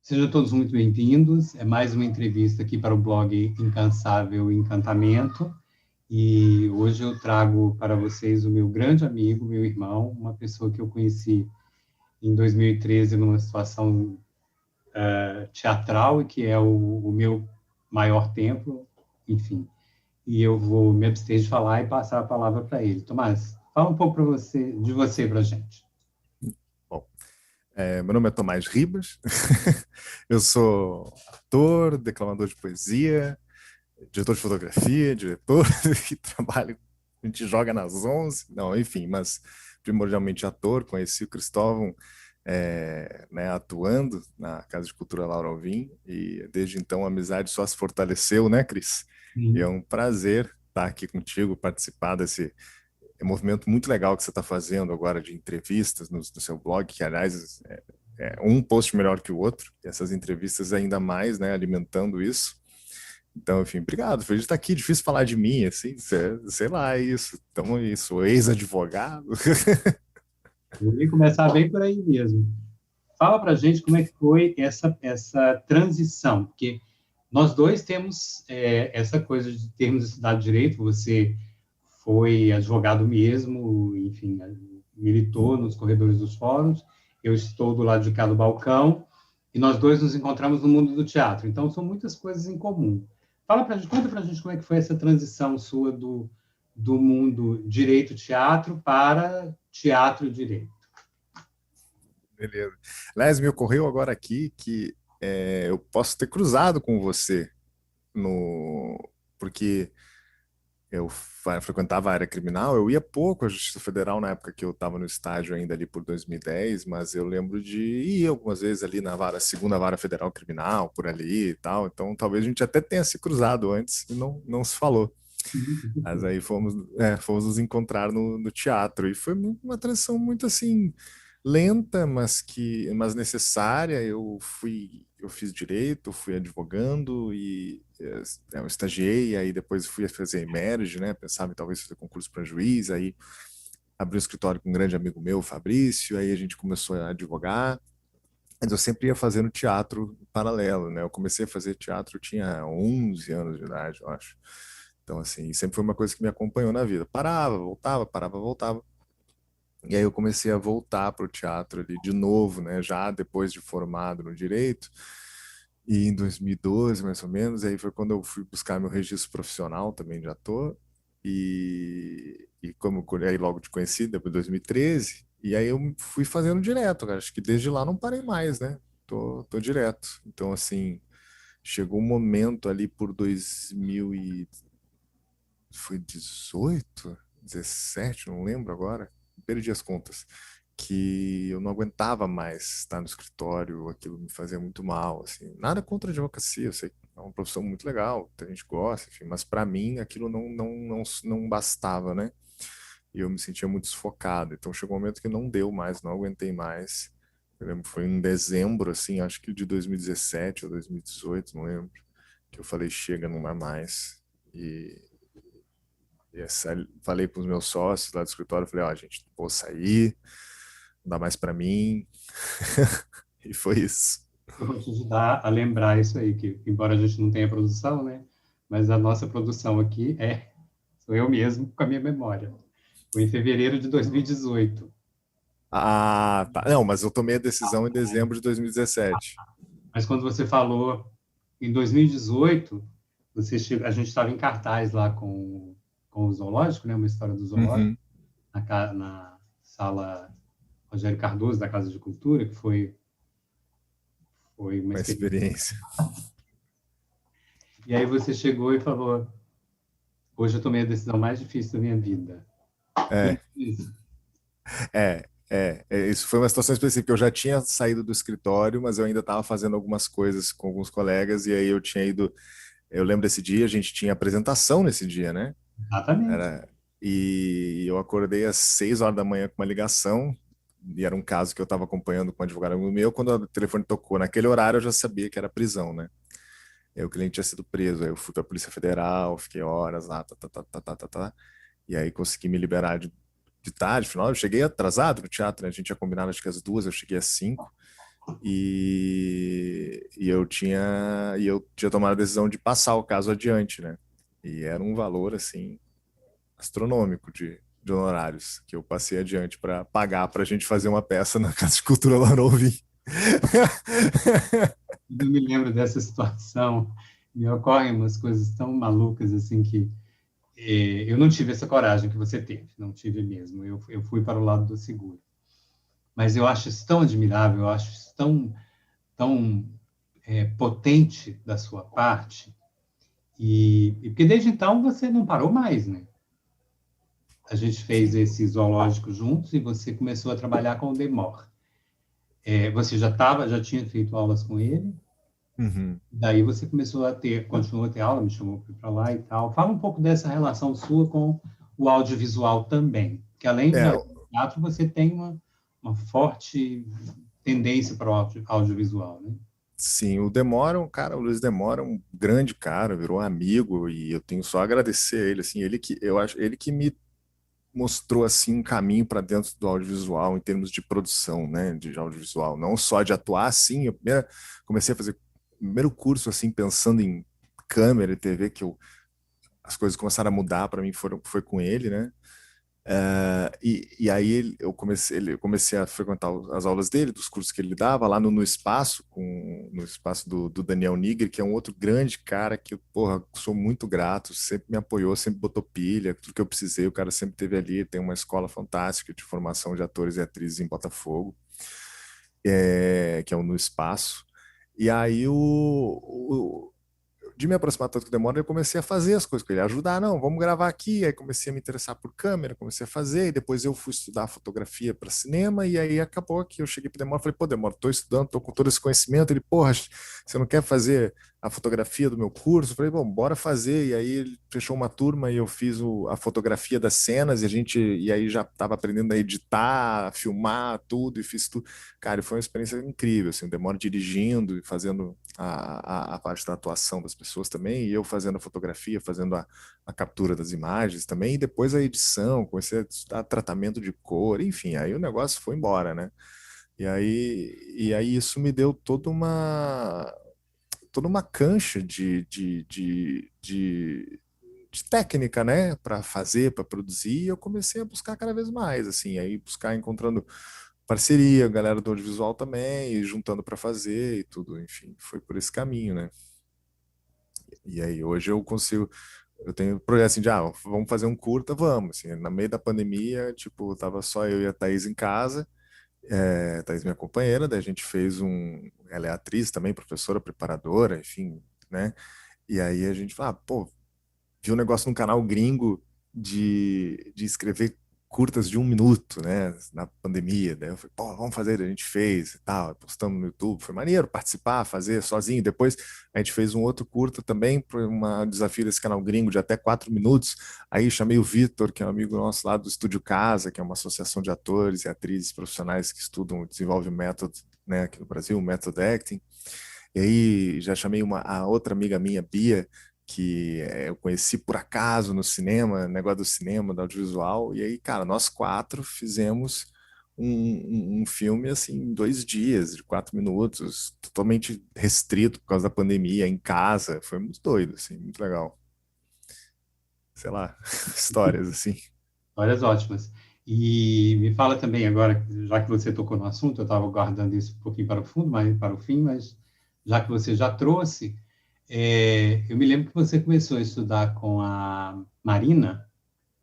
Sejam todos muito bem-vindos. É mais uma entrevista aqui para o blog Incansável Encantamento. E hoje eu trago para vocês o meu grande amigo, meu irmão, uma pessoa que eu conheci em 2013 numa situação teatral e que é o meu maior tempo, enfim. E eu vou me abster de falar e passar a palavra para ele. Tomás, fala um pouco de você para a gente. Bom, meu nome é Tomás Ribas, eu sou ator, declamador de poesia, diretor de fotografia, diretor, e trabalho, a gente joga nas 11, não, enfim, mas primordialmente ator. Conheci o Cristóvão né, atuando na Casa de Cultura Laura Alvim, e desde então a amizade só se fortaleceu, né, Cris? E é Sim. um prazer estar aqui contigo, participar desse movimento muito legal que você está fazendo agora de entrevistas no seu blog, que, aliás, é um post melhor que o outro, e essas entrevistas ainda mais, né, alimentando isso. Então, enfim, obrigado, feliz de estar aqui. Difícil falar de mim, assim, sei lá, é isso. Então, é isso, ex-advogado. Eu ia começar bem por aí mesmo. Fala para a gente como é que foi essa transição, porque nós dois temos essa coisa de termos estudado direito. Você foi advogado mesmo, enfim, militou nos corredores dos fóruns. Eu estou do lado de cá do balcão e nós dois nos encontramos no mundo do teatro. Então, são muitas coisas em comum. Conta para a gente como é que foi essa transição sua do mundo direito-teatro para teatro-direito. Beleza. Aliás, me ocorreu agora aqui que eu posso ter cruzado com você no... porque eu frequentava a área criminal. Eu ia pouco à Justiça Federal na época que eu estava no estágio ainda ali por 2010, mas eu lembro de ir algumas vezes ali na segunda vara federal criminal, por ali e tal. Então talvez a gente até tenha se cruzado antes e não se falou. Mas aí fomos nos encontrar no teatro, e foi uma transição muito assim lenta, mas necessária. Eu fiz direito, fui advogando e eu estagiei, aí depois fui fazer emerge, né? Pensava em talvez fazer concurso para juiz, aí abri um escritório com um grande amigo meu, Fabrício, aí a gente começou a advogar. Mas eu sempre ia fazendo teatro paralelo, né? Eu comecei a fazer teatro, eu tinha 11 anos de idade, eu acho. Então, assim, sempre foi uma coisa que me acompanhou na vida. Parava, voltava, parava, voltava. E aí eu comecei a voltar para o teatro ali de novo, né? Já depois de formado no direito. E em 2012, mais ou menos, aí foi quando eu fui buscar meu registro profissional também de ator. E como aí logo te conheci, depois de 2013, e aí eu fui fazendo direto, cara. Acho que desde lá não parei mais, né? Tô direto. Então, assim, chegou um momento ali por 2000 e... foi 18, 17, não lembro agora, perdi as contas, que eu não aguentava mais estar no escritório. Aquilo me fazia muito mal, assim. Nada contra a advocacia, eu sei que é uma profissão muito legal, a gente gosta, enfim, mas para mim aquilo não bastava, né? E eu me sentia muito sufocado. Então chegou um momento que não deu mais, não aguentei mais. Eu lembro, foi em dezembro, assim, acho que de 2017 ou 2018, não lembro, que eu falei, chega, não dá mais. E falei para os meus sócios lá do escritório, falei, ó, gente, vou sair, não dá mais para mim. E foi isso. Eu vou te ajudar a lembrar isso aí, que embora a gente não tenha produção, né? Mas a nossa produção aqui sou eu mesmo com a minha memória. Foi em fevereiro de 2018. Ah, tá. Não, mas eu tomei a decisão em dezembro de 2017. Mas quando você falou em 2018, a gente estava em cartaz lá com o zoológico, né? Uma história do zoológico, Uhum. na sala Rogério Cardoso, da Casa de Cultura, que foi uma Uma experiência. experiência. E aí você chegou e falou: hoje eu tomei a decisão mais difícil da minha vida. E é É, isso. isso foi uma situação específica. Eu já tinha saído do escritório, mas eu ainda estava fazendo algumas coisas com alguns colegas, e aí eu tinha ido. Eu lembro desse dia, a gente tinha apresentação nesse dia, né? Exatamente. Era, e eu acordei às 6 horas da manhã com uma ligação, e era um caso que eu estava acompanhando com um advogado meu. Quando o telefone tocou naquele horário, eu já sabia que era prisão, né? Aí o cliente tinha sido preso, aí eu fui para a Polícia Federal, fiquei horas lá, tá. E aí consegui me liberar de tarde, final. Eu cheguei atrasado no teatro, né? A gente tinha combinado acho que às 2, eu cheguei às 5. e eu tinha tomado a decisão de passar o caso adiante, né? E era um valor assim astronômico de honorários que eu passei adiante para pagar para a gente fazer uma peça na Casa de Cultura lá no Alvim. Eu me lembro dessa situação, me ocorrem umas coisas tão malucas assim que eu não tive essa coragem que você teve, não tive mesmo. Eu fui para o lado do seguro. Mas eu acho isso tão admirável, eu acho isso tão potente da sua parte, e porque desde então você não parou mais, né? A gente fez Sim. esse zoológico juntos e você começou a trabalhar com o Demore. Você já tinha feito aulas com ele, Uhum. daí você continuou a ter aula, me chamou para lá e tal. Fala um pouco dessa relação sua com o audiovisual também, que além É, do teatro, você tem uma forte tendência para o audiovisual, né? sim, o Demora, o Luiz Demora é um grande cara, virou amigo e eu tenho só a agradecer a ele, assim, eu acho, ele que me mostrou assim um caminho para dentro do audiovisual em termos de produção, né, de audiovisual, não só de atuar, assim, comecei a fazer o primeiro curso assim pensando em câmera e TV as coisas começaram a mudar para mim foi com ele, né? E aí eu comecei a frequentar as aulas dele, dos cursos que ele dava lá no espaço, no espaço do Daniel Nigri, que é um outro grande cara que, porra, sou muito grato, sempre me apoiou, sempre botou pilha, tudo que eu precisei, o cara sempre teve ali, tem uma escola fantástica de formação de atores e atrizes em Botafogo, que é o No Espaço. E aí de me aproximar tanto que demora, eu comecei a fazer as coisas com ele, ajudar, não, vamos gravar aqui, aí comecei a me interessar por câmera, comecei a fazer, e depois eu fui estudar fotografia para cinema, e aí acabou que eu cheguei para Demora, falei, pô, Demora, tô estudando, tô com todo esse conhecimento, ele, porra, você não quer fazer a fotografia do meu curso? Eu falei, bom, bora fazer, e aí ele fechou uma turma e eu fiz a fotografia das cenas, e aí já estava aprendendo a editar, a filmar tudo, e fiz tudo, cara, e foi uma experiência incrível, assim, o Demora dirigindo e fazendo a parte da atuação das pessoas também, e eu fazendo a fotografia, fazendo a captura das imagens também, e depois a edição, comecei a estudar tratamento de cor, enfim, aí o negócio foi embora, né? E aí isso me deu toda uma cancha de técnica, né, para fazer, para produzir, e eu comecei a buscar cada vez mais, assim, aí buscar encontrando parceria, galera do audiovisual também, e juntando para fazer e tudo, enfim, foi por esse caminho, né? E aí hoje eu tenho projeto assim de, vamos fazer um curta, vamos, assim, no meio da pandemia, tipo, tava só eu e a Thaís em casa, Thaís minha companheira, daí a gente fez ela é atriz também, professora, preparadora, enfim, né? E aí a gente fala, pô, vi um negócio num canal gringo de escrever curtas de 1 minuto, né, na pandemia. Daí eu falei, pô, vamos fazer, a gente fez e tal, postamos no YouTube, foi maneiro participar, fazer sozinho. Depois a gente fez um outro curta também, para um desafio desse canal gringo de até 4 minutos. Aí chamei o Vitor, que é um amigo nosso lá do Estúdio Casa, que é uma associação de atores e atrizes profissionais que estudam, desenvolvem o método, né, aqui no Brasil, o Method Acting. E aí já chamei a outra amiga minha, Bia, que eu conheci por acaso no cinema, negócio do cinema, do audiovisual, e aí, cara, nós quatro fizemos um filme assim em 2 dias, de 4 minutos, totalmente restrito por causa da pandemia, em casa, foi muito doido, assim, muito legal. Sei lá, histórias assim. Histórias ótimas. E me fala também agora, já que você tocou no assunto, eu estava guardando isso um pouquinho para o fundo, mas para o fim, mas já que você já trouxe, eu me lembro que você começou a estudar com a Marina,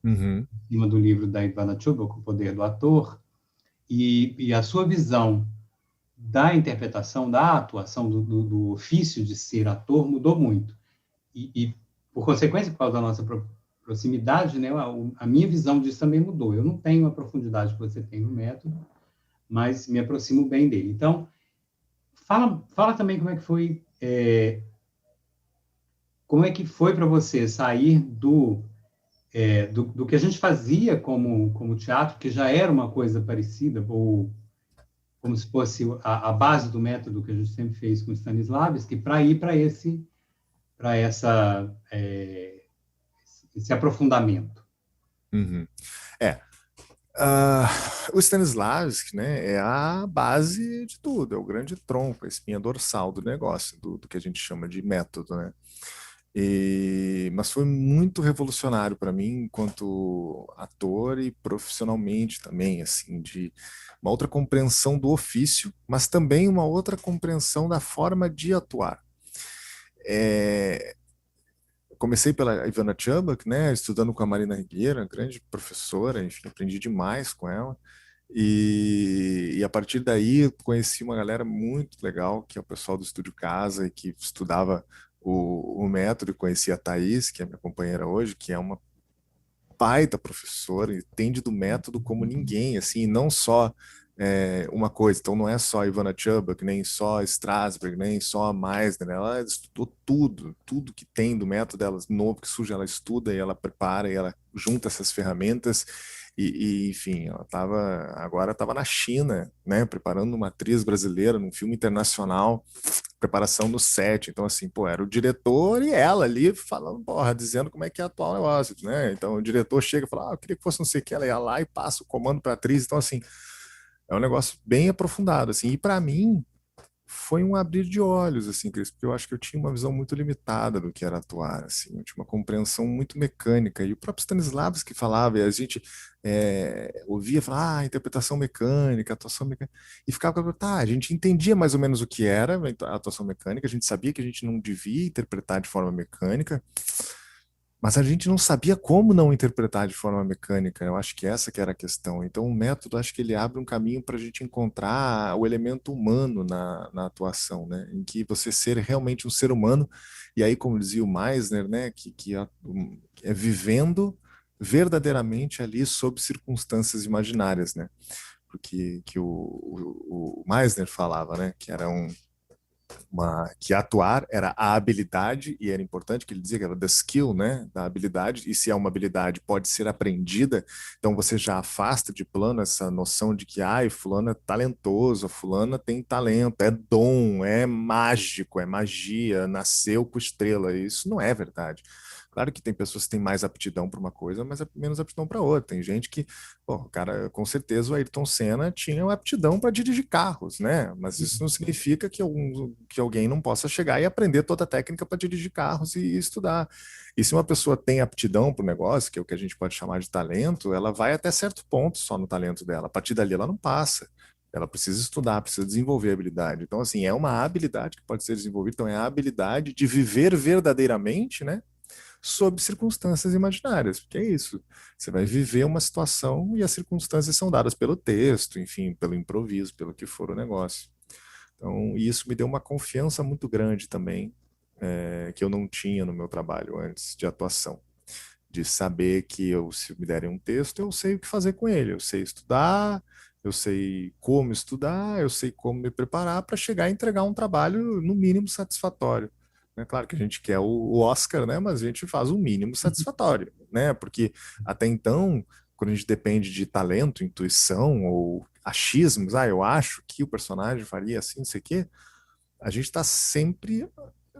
Uhum, em cima do livro da Ivana Chubbuck, O Poder do Ator, e a sua visão da interpretação, da atuação, do ofício de ser ator mudou muito. E, por consequência, por causa da nossa proximidade, né, a minha visão disso também mudou. Eu não tenho a profundidade que você tem no método, mas me aproximo bem dele. Então, fala também como é que foi para você sair do que a gente fazia como teatro, que já era uma coisa parecida, ou como se fosse a base do método que a gente sempre fez com Stanislavski, para ir para esse aprofundamento. uhum. É, Ah, o Stanislavski, né, é a base de tudo, é o grande tronco, a espinha dorsal do negócio, do que a gente chama de método, né? Mas foi muito revolucionário para mim enquanto ator e profissionalmente também, assim, de uma outra compreensão do ofício, mas também uma outra compreensão da forma de atuar. É, comecei pela Ivana Chubbuck, né, estudando com a Marina Rigueira, grande professora, enfim, aprendi demais com ela. E a partir daí eu conheci uma galera muito legal, que é o pessoal do Estúdio Casa, e que estudava o método, e conheci a Thaís, que é minha companheira hoje, que é uma baita professora, entende do método como ninguém, assim, não só uma coisa, então não é só a Ivana Chubbuck, nem só Strasberg, nem só a Meisner, né? Ela estudou tudo que tem do método dela, novo que surge, ela estuda e ela prepara e ela junta essas ferramentas enfim, ela agora estava na China, né, preparando uma atriz brasileira num filme internacional, preparação no set, então assim, pô, era o diretor e ela ali falando, porra, dizendo como é que é atuar o negócio, né, então o diretor chega e fala, eu queria que fosse não sei o que, ela ia lá e passa o comando para a atriz, então assim, é um negócio bem aprofundado, assim, e para mim foi um abrir de olhos, assim, Cris, porque eu acho que eu tinha uma visão muito limitada do que era atuar, assim, eu tinha uma compreensão muito mecânica, e o próprio Stanislavski falava, e a gente ouvia falar, interpretação mecânica, atuação mecânica, e ficava, tá, a gente entendia mais ou menos o que era a atuação mecânica, a gente sabia que a gente não devia interpretar de forma mecânica, mas a gente não sabia como não interpretar de forma mecânica. Eu acho que essa que era a questão. Então, o método, acho que ele abre um caminho para a gente encontrar o elemento humano na atuação, né? Em que você ser realmente um ser humano, e aí, como dizia o Meisner, né? É vivendo verdadeiramente ali sob circunstâncias imaginárias, né? Porque que o Meisner falava, né? Que era que atuar era a habilidade, e era importante que ele dizia que era the skill, né, da habilidade, e se é uma habilidade pode ser aprendida, então você já afasta de plano essa noção de que, fulano é talentoso, fulana tem talento, é dom, é mágico, é magia, nasceu com estrela, isso não é verdade. Claro que tem pessoas que têm mais aptidão para uma coisa, mas menos aptidão para outra. Tem gente que, pô, cara, com certeza o Ayrton Senna tinha uma aptidão para dirigir carros, né? Mas isso não significa que alguém não possa chegar e aprender toda a técnica para dirigir carros e estudar. E se uma pessoa tem aptidão para o negócio, que é o que a gente pode chamar de talento, ela vai até certo ponto só no talento dela. A partir dali ela não passa. Ela precisa estudar, precisa desenvolver a habilidade. Então, assim, é uma habilidade que pode ser desenvolvida. Então, é a habilidade de viver verdadeiramente, né? Sob circunstâncias imaginárias, porque é isso. Você vai viver uma situação e as circunstâncias são dadas pelo texto, enfim, pelo improviso, pelo que for o negócio. Então, isso me deu uma confiança muito grande também, que eu não tinha no meu trabalho antes de atuação. De saber que se me derem um texto, eu sei o que fazer com ele, eu sei estudar, eu sei como estudar, eu sei como me preparar para chegar e entregar um trabalho no mínimo satisfatório. É claro que a gente quer o Oscar, né? Mas a gente faz o mínimo satisfatório, né? Porque até então, quando a gente depende de talento, intuição ou achismos, eu acho que o personagem faria assim, não sei o quê, a gente está sempre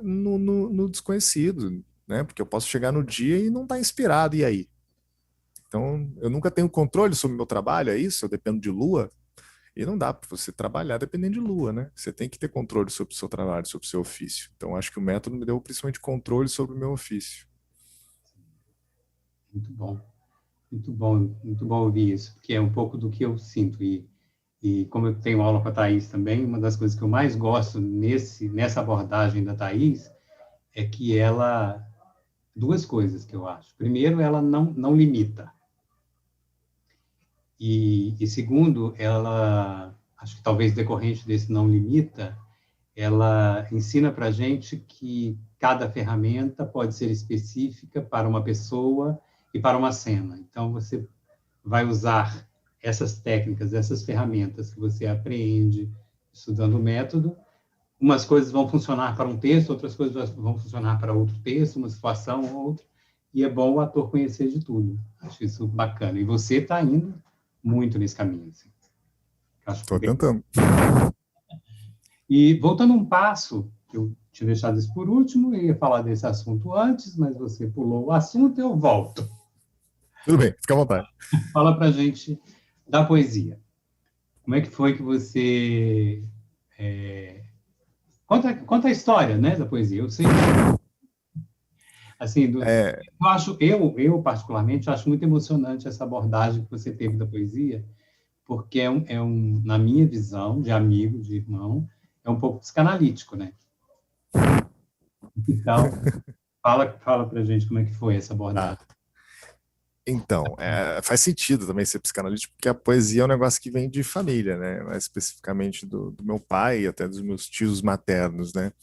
no desconhecido, né? Porque eu posso chegar no dia e não estar tá inspirado, e aí? Então, eu nunca tenho controle sobre o meu trabalho, é isso? Eu dependo de lua, e não dá para você trabalhar dependendo de lua, né? Você tem que ter controle sobre o seu trabalho, sobre o seu ofício. Então, acho que o método me deu principalmente controle sobre o meu ofício. Muito bom, muito bom, muito bom ouvir isso, porque é um pouco do que eu sinto. E como eu tenho aula com a Thaís também, uma das coisas que eu mais gosto nessa abordagem da Thaís é que ela... Duas coisas que eu acho. Primeiro, ela não limita. E segundo, ela, acho que talvez decorrente desse não limita, ela ensina para a gente que cada ferramenta pode ser específica para uma pessoa e para uma cena. Então, você vai usar essas técnicas, essas ferramentas que você aprende estudando o método. Umas coisas vão funcionar para um texto, outras coisas vão funcionar para outro texto, uma situação ou outra. E é bom o ator conhecer de tudo. Acho isso bacana. E você está indo muito nesse caminho. Assim. Acho Estou bem... tentando. E voltando um passo, eu tinha deixado isso por último, eu ia falar desse assunto antes, mas você pulou o assunto, eu volto. Tudo bem, fica à vontade. Fala para a gente da poesia. Como é que foi que você... conta a história, né, da poesia. Eu sei, assim, É, eu particularmente acho muito emocionante essa abordagem que você teve da poesia, porque na minha visão de amigo, de irmão, é um pouco psicanalítico, né? Então, fala pra gente como é que foi essa abordagem. tá. Então, faz sentido também ser psicanalítico, porque a poesia é um negócio que vem de família, né? Mais especificamente do meu pai e até dos meus tios maternos, né?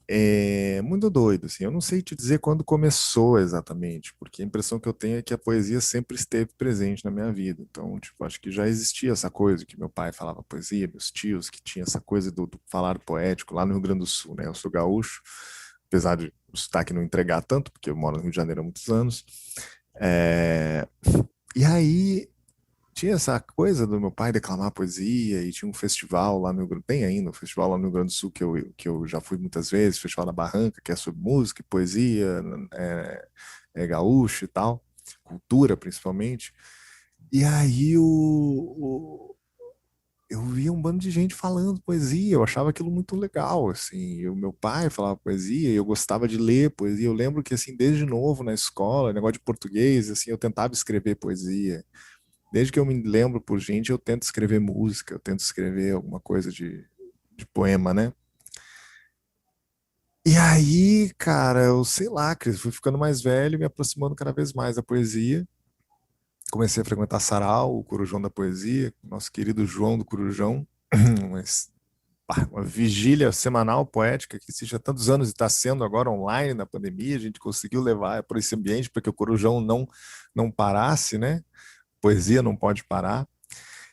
É muito doido, assim. Eu não sei te dizer quando começou exatamente, porque a impressão que eu tenho é que a poesia sempre esteve presente na minha vida. Então, tipo, acho que já existia essa coisa que meu pai falava poesia, meus tios que tinha essa coisa do falar poético lá no Rio Grande do Sul, né? Eu sou gaúcho, apesar de o sotaque não entregar tanto, porque eu moro no Rio de Janeiro há muitos anos. É, e aí tinha essa coisa do meu pai declamar poesia e tinha um festival lá no Rio Grande, tem ainda um festival lá no Rio Grande do Sul que eu já fui muitas vezes, Festival da Barranca, que é sobre música e poesia, gaúcho e tal, cultura principalmente. E aí eu via um bando de gente falando poesia, eu achava aquilo muito legal, assim, e o meu pai falava poesia, e eu gostava de ler poesia, eu lembro que, assim, desde novo na escola, negócio de português, assim, eu tentava escrever poesia, desde que eu me lembro por gente, eu tento escrever música, eu tento escrever alguma coisa de poema, né? E aí, cara, eu sei lá, Cris, fui ficando mais velho, me aproximando cada vez mais da poesia. Comecei a frequentar Sarau, o Corujão da Poesia, nosso querido João do Corujão, mas uma vigília semanal poética que existe há tantos anos e está sendo agora online na pandemia. A gente conseguiu levar para esse ambiente para que o Corujão não parasse, né? Poesia não pode parar.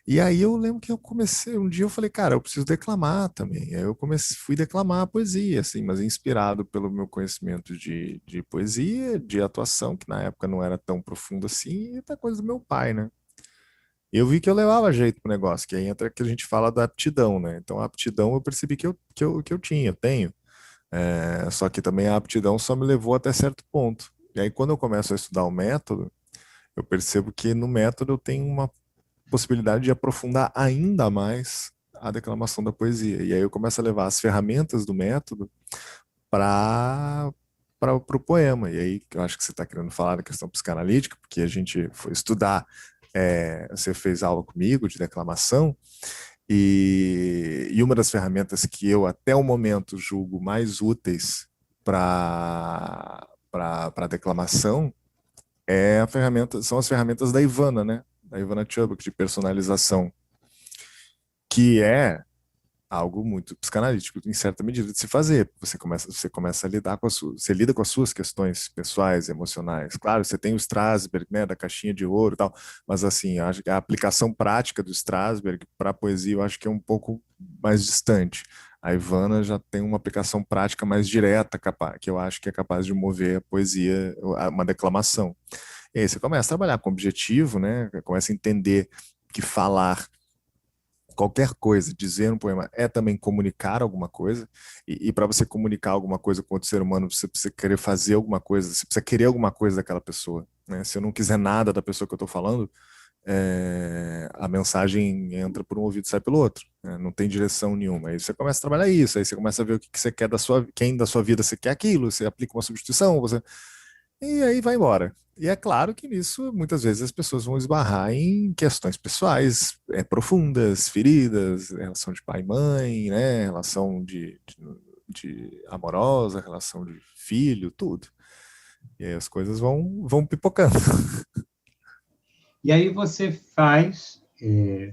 E aí eu lembro que eu comecei, um dia eu falei, cara, eu preciso declamar também. Aí eu comecei, fui declamar a poesia, assim, mas inspirado pelo meu conhecimento de poesia, de atuação, que na época não era tão profundo assim, e da coisa do meu pai, né? Eu vi que eu levava jeito pro negócio, que aí entra que a gente fala da aptidão, né? Então a aptidão eu percebi que eu tinha, eu tenho. Só que também a aptidão só me levou até certo ponto. E aí quando eu começo a estudar o método, eu percebo que no método eu tenho uma possibilidade de aprofundar ainda mais a declamação da poesia. E aí eu começo a levar as ferramentas do método para para o poema. E aí eu acho que você está querendo falar da questão psicanalítica, porque a gente foi estudar, você fez aula comigo de declamação, e uma das ferramentas que eu até o momento julgo mais úteis para declamação são as ferramentas da Ivana, né? Da Ivana Chubbuck, de personalização, que é algo muito psicanalítico em certa medida de se fazer. Você começa a lidar você lida com as suas questões pessoais, emocionais. Claro, você tem o Strasberg, né, da caixinha de ouro e tal, mas assim, eu acho que a aplicação prática do Strasberg para a poesia eu acho que é um pouco mais distante. A Ivana já tem uma aplicação prática mais direta, que eu acho que é capaz de mover a poesia, uma declamação. E aí você começa a trabalhar com objetivo, né? Começa a entender que falar qualquer coisa, dizer um poema é também comunicar alguma coisa, e para você comunicar alguma coisa com outro ser humano, você precisa querer fazer alguma coisa, você precisa querer alguma coisa daquela pessoa, né? Se eu não quiser nada da pessoa que eu estou falando, a mensagem entra por um ouvido e sai pelo outro, né? Não tem direção nenhuma. Aí você começa a trabalhar isso, aí você começa a ver o que você quer quem da sua vida você quer aquilo, você aplica uma substituição, e aí vai embora. E é claro que nisso, muitas vezes, as pessoas vão esbarrar em questões pessoais profundas, feridas, relação de pai e mãe, né? Relação de amorosa, relação de filho, tudo. E aí as coisas vão pipocando. E aí você faz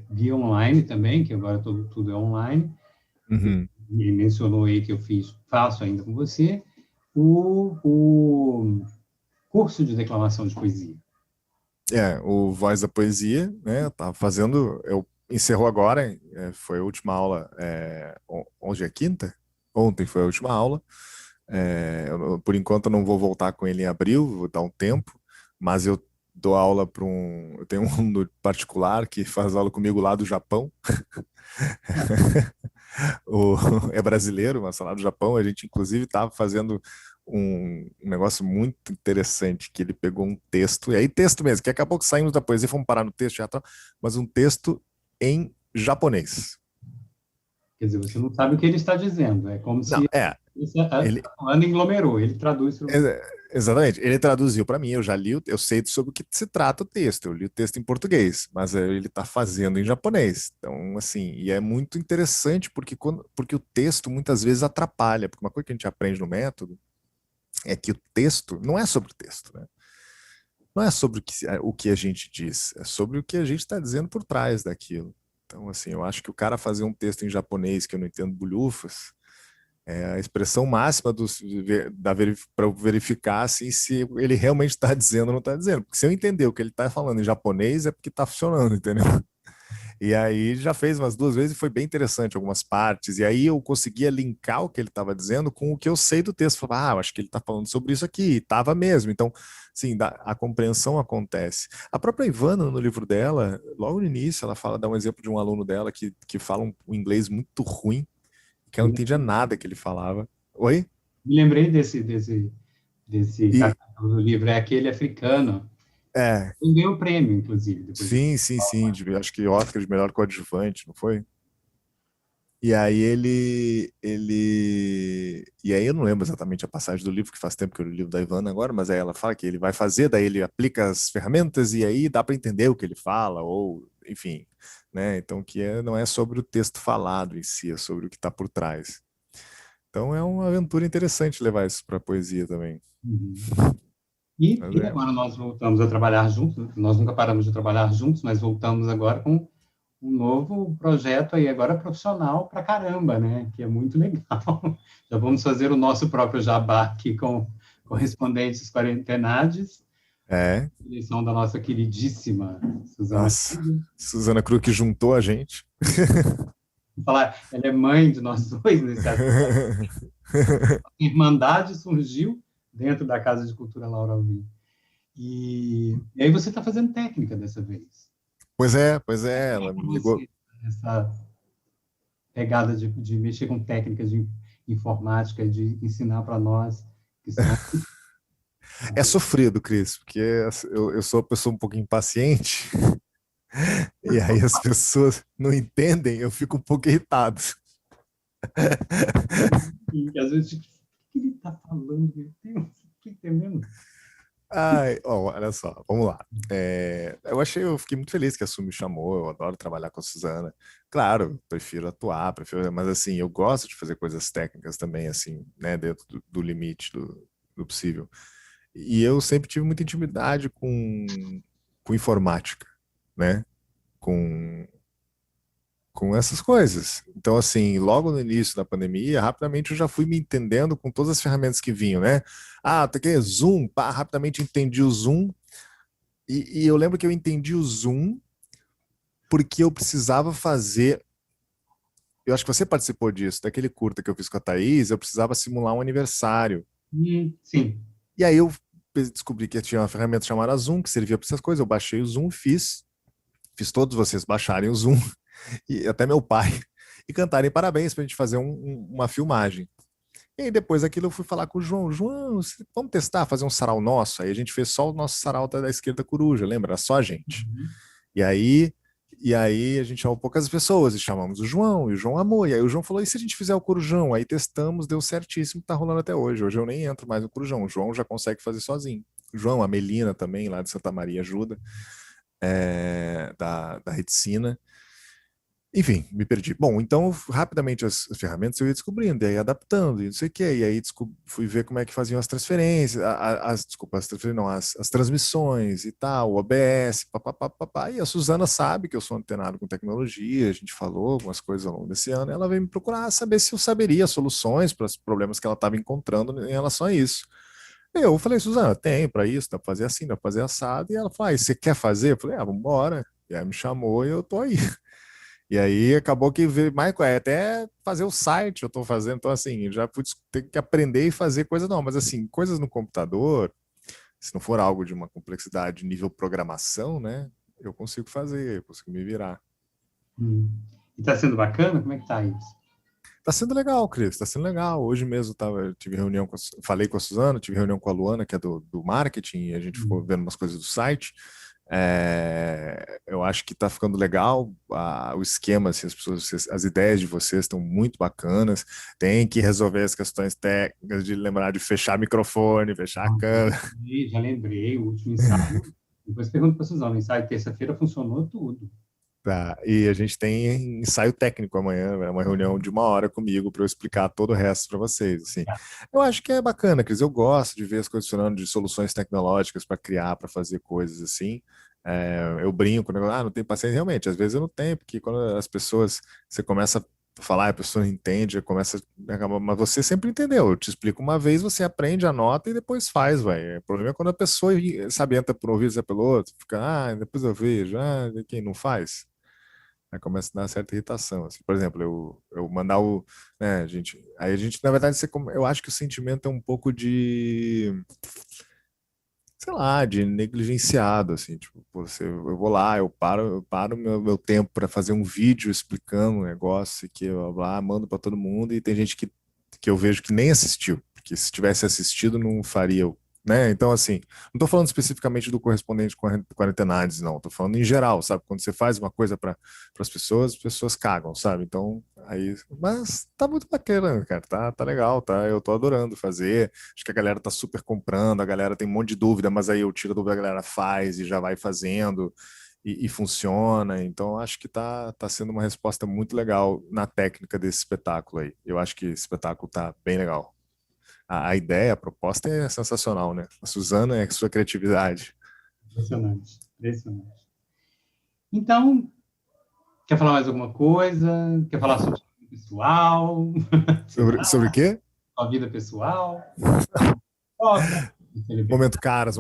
via online também, que agora tudo é online, Uhum. e mencionou aí que faço ainda com você, o curso de declamação de poesia. O Voz da Poesia, né? Eu tava fazendo, encerrou agora, foi a última aula, hoje é quinta? Ontem foi a última aula. Por enquanto eu não vou voltar com ele em abril, vou dar um tempo, mas eu dou aula para eu tenho um aluno particular que faz aula comigo lá do Japão. o, É brasileiro, mas lá do Japão. A gente inclusive estava fazendo um negócio muito interessante, que ele pegou um texto, e aí texto mesmo, que acabou que saímos da poesia, fomos parar no texto teatral, mas um texto em japonês. Quer dizer, você não sabe o que ele está dizendo. É como Não, se ele, a Ana englomerou, ele traduz para você. exatamente, ele traduziu para mim, eu já li, eu sei sobre o que se trata o texto, eu li o texto em português, mas ele está fazendo em japonês. Então, assim, e é muito interessante porque o texto muitas vezes atrapalha, porque uma coisa que a gente aprende no método é que o texto não é sobre o texto, né? Não é sobre o que a gente diz, é sobre o que a gente está dizendo por trás daquilo. Então, assim, eu acho que o cara fazer um texto em japonês que eu não entendo bulhufas é a expressão máxima para verificar assim, se ele realmente está dizendo ou não está dizendo. Porque se eu entender o que ele está falando em japonês, é porque está funcionando, entendeu? E aí já fez umas duas vezes e foi bem interessante algumas partes. E aí eu conseguia linkar o que ele estava dizendo com o que eu sei do texto. Falava, eu acho que ele está falando sobre isso aqui, estava mesmo. Então, sim, a compreensão acontece. A própria Ivana, no livro dela, logo no início, ela fala, dá um exemplo de um aluno dela que fala um inglês muito ruim, que ela não entendia nada que ele falava. Oi? Me lembrei desse E capítulo do livro, é aquele africano. é, Ele ganhou o prêmio, inclusive, depois de... sim, acho que Oscar de melhor coadjuvante, não foi? E aí e aí eu não lembro exatamente a passagem do livro, que faz tempo que eu li o livro da Ivana agora, mas aí ela fala que ele vai fazer, daí ele aplica as ferramentas e aí dá para entender o que ele fala, ou enfim, né? Então não é sobre o texto falado em si, é sobre o que está por trás. Então é uma aventura interessante levar isso para a poesia também. Uhum. E Mas agora nós voltamos a trabalhar juntos, nós nunca paramos de trabalhar juntos, mas voltamos agora com um novo projeto aí, agora profissional pra caramba, né? Que é muito legal. Já vamos fazer o nosso próprio jabá aqui com correspondentes quarentenades, é, eleição da nossa queridíssima Suzana nossa, Cruz. Suzana Cruz que juntou a gente. Vou falar, ela é mãe de nós dois nesse aspecto. A Irmandade surgiu dentro da Casa de Cultura Laura Alvim. E aí você está fazendo técnica dessa vez. Pois é, ela Para me ligou. você, essa pegada de mexer com técnicas de informática, de ensinar para nós que são... É sofrido, Cris, porque eu sou uma pessoa um pouco impaciente, e aí as pessoas não entendem, eu fico um pouco irritado. E às vezes, o que ele está falando? Meu Deus, não estou entendendo. Ai, ó, olha só, vamos lá. Eu fiquei muito feliz que a Su me chamou, eu adoro trabalhar com a Suzana. Claro, prefiro atuar, mas assim, eu gosto de fazer coisas técnicas também, assim, né, dentro do limite do possível. E eu sempre tive muita intimidade com informática, né? Com com essas coisas. Então, assim, logo no início da pandemia, rapidamente eu já fui me entendendo com todas as ferramentas que vinham, né? Ah, tá aqui, Zoom, pá, rapidamente entendi o Zoom. E eu lembro que eu entendi o Zoom porque eu precisava fazer. Eu acho que você participou disso, daquele curta que eu fiz com a Thaís, eu precisava simular um aniversário. Sim. E aí eu descobri que tinha uma ferramenta chamada Zoom, que servia para essas coisas. Eu baixei o Zoom, fiz todos vocês baixarem o Zoom, e até meu pai, e cantarem parabéns para a gente fazer uma filmagem. E aí depois daquilo eu fui falar com o João. João, vamos testar, fazer um sarau nosso? Aí a gente fez só o nosso sarau da esquerda coruja, lembra? Era só a gente. Uhum. E aí, e aí a gente chamou poucas pessoas e chamamos o João, e o João amou. E aí o João falou, e se a gente fizer o corujão? Aí testamos, deu certíssimo, tá rolando até hoje. Hoje eu nem entro mais no corujão, o João já consegue fazer sozinho. O João, a Melina também, lá de Santa Maria, ajuda, da Reticina. Enfim, me perdi. Bom, então, rapidamente as ferramentas eu ia descobrindo, e aí adaptando, e não sei o quê, e aí fui ver como é que faziam as transferências, desculpa, as transferências, não, as transmissões e tal, o OBS, papapá, e a Suzana sabe que eu sou antenado com tecnologia, a gente falou algumas coisas ao longo desse ano, e ela veio me procurar saber se eu saberia soluções para os problemas que ela estava encontrando em relação a isso. Eu falei, Suzana, tem para isso, dá para fazer assim, dá para fazer assado, e ela falou, você quer fazer? Eu falei, vamos embora. E aí me chamou e eu tô aí. E aí acabou que veio mais até fazer o site eu estou fazendo, então assim, já fui ter que aprender e fazer coisas não, mas assim, coisas no computador, se não for algo de uma complexidade nível programação, né, eu consigo fazer, eu consigo me virar. E está sendo bacana? Como é que está isso? Tá sendo legal, Cris, tá sendo legal. Hoje mesmo tive reunião falei com a Suzana, tive reunião com a Luana, que é do marketing, e a gente ficou vendo umas coisas do site. Eu acho que tá ficando legal o esquema, assim, as ideias de vocês estão muito bacanas. Tem que resolver as questões técnicas de lembrar de fechar microfone, fechar a câmera. Já lembrei, o último ensaio. Depois pergunto para a Suzana, o ensaio de terça-feira funcionou tudo. Tá, e a gente tem ensaio técnico amanhã, é uma reunião de 1 hora comigo para eu explicar todo o resto para vocês, assim. Eu acho que é bacana, Cris, eu gosto de ver as coisas funcionando, de soluções tecnológicas para criar, para fazer coisas assim. Eu brinco, né? Não tenho paciência, realmente, às vezes eu não tenho, porque quando as pessoas, você começa a falar, a pessoa não entende, começa, mas você sempre entendeu, eu te explico uma vez, você aprende, anota e depois faz, vai. O problema é quando a pessoa, sabe, entra por um ouvido e pelo outro, fica, depois eu vejo, quem não faz? Aí começa a dar uma certa irritação, assim. Por exemplo, eu mandar né, gente, aí a gente, na verdade, eu acho que o sentimento é um pouco de, sei lá, de negligenciado, assim, tipo, eu vou lá, eu paro meu tempo para fazer um vídeo explicando um negócio que eu lá mando para todo mundo e tem gente que eu vejo que nem assistiu, porque se tivesse assistido não faria, né? Então, assim, não estou falando especificamente do correspondente quarentenades, não, estou falando em geral, sabe? Quando você faz uma coisa para as pessoas cagam, sabe? Então, aí, mas tá muito bacana, cara, tá legal, tá? Eu tô adorando fazer. Acho que a galera tá super comprando, a galera tem um monte de dúvida, mas aí eu tiro a dúvida, a galera faz e já vai fazendo e funciona. Então, acho que tá sendo uma resposta muito legal na técnica desse espetáculo aí. Eu acho que esse espetáculo tá bem legal. A ideia, a proposta é sensacional, né? A Suzana é a sua criatividade. Impressionante, impressionante. Então, quer falar mais alguma coisa? Quer falar sobre sua vida pessoal? Sobre o quê? Sua vida pessoal? Momento caras.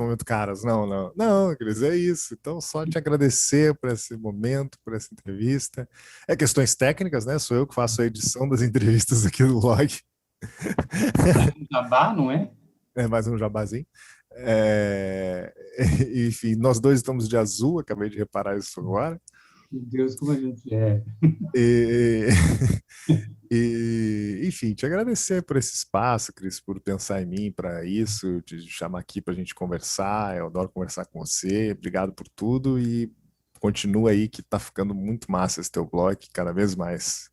Não, não. Não, Cris, é isso. Então, só te agradecer por esse momento, por essa entrevista. É questões técnicas, né? Sou eu que faço a edição das entrevistas aqui do blog. Jabá, não é? É mais um jabazinho. Enfim, nós dois estamos de azul, acabei de reparar isso agora. Meu Deus, como a gente é. E, enfim, te agradecer por esse espaço, Cris, por pensar em mim para isso, te chamar aqui para a gente conversar. Eu adoro conversar com você. Obrigado por tudo e continua aí que tá ficando muito massa esse teu blog, cada vez mais.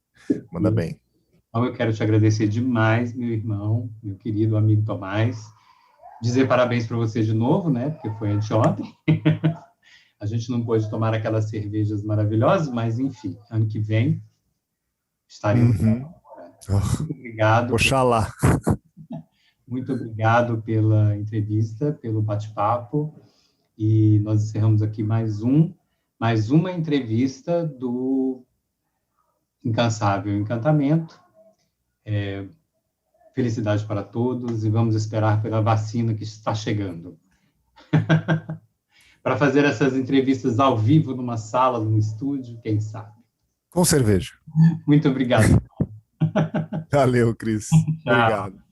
Manda bem. Então, eu quero te agradecer demais, meu irmão, meu querido amigo Tomás. Dizer parabéns para você de novo, né? Porque foi anteontem. A gente não pôde tomar aquelas cervejas maravilhosas, mas enfim, ano que vem estaremos. Uhum. Muito obrigado. Oxalá. Muito obrigado pela entrevista, pelo bate-papo. E nós encerramos aqui mais uma entrevista do Incansável Encantamento. Felicidade para todos e vamos esperar pela vacina que está chegando. Para fazer essas entrevistas ao vivo numa sala, num estúdio, quem sabe. Com cerveja. Muito obrigado. Valeu, Cris. Obrigado.